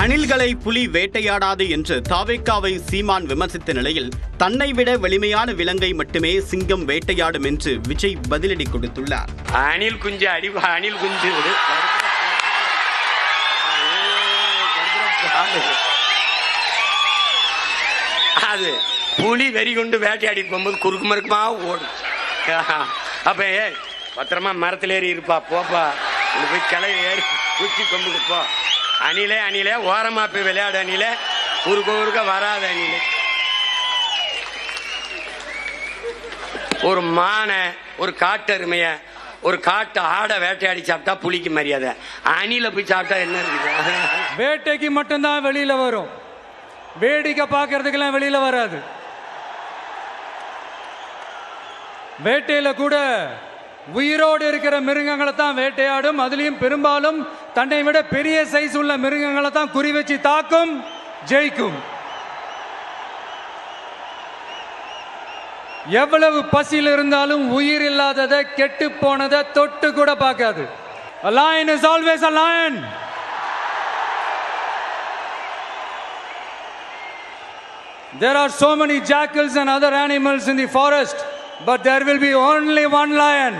அணில்களை புலி வேட்டையாடாது என்று தாவேக்காவை சீமான் விமர்சித்த நிலையில் தன்னை விட வலிமையான விலங்கை மட்டுமே சிங்கம் வேட்டையாடும் என்று விஜய் பதிலடி கொடுத்துள்ளார். அணில் குஞ்சு அணில் குஞ்சு அது புலி வெறி கொண்டு வேட்டையாடி போகும்போது குறுக்கு மறுக்குமா ஓடும். அப்ப பத்திரமா மரத்துல ஏறி இருப்பா, போப்பா போய் கிளை ஏறி குச்சி கொம்புக்கு போ. அணிலே ஓரமா போய் விளையாடு, அணிலே குறுக்க வராது. அணிலே ஒரு மானை, ஒரு காட்டு அருமைய, ஒரு காட்டு ஆடை வேட்டையாடி சாப்பிட்டா புலிக்கு மரியாதை. அணில போய் சாப்பிட்டா என்ன இருக்குது? வேட்டைக்கு மட்டும்தான் வெளியில வரும், வேடிக்கை பார்க்கறதுக்கெல்லாம் வெளியில வராது. வேட்டையில கூட உயிரோடு இருக்கிற மிருகங்களை தான் வேட்டையாடும். அதுலயும் பெரும்பாலும் தன்னை விட பெரிய சைஸ் உள்ள மிருகங்களை தான் குறி வச்சு தாக்கும், ஜெயிக்கும். எவ்வளவு பசியில் இருந்தாலும் உயிர் இல்லாததை, கெட்டு போனதை தொட்டு கூட பார்க்காது. A lion is always a lion. There are so many jackals and other animals in the forest, but there will be only one lion.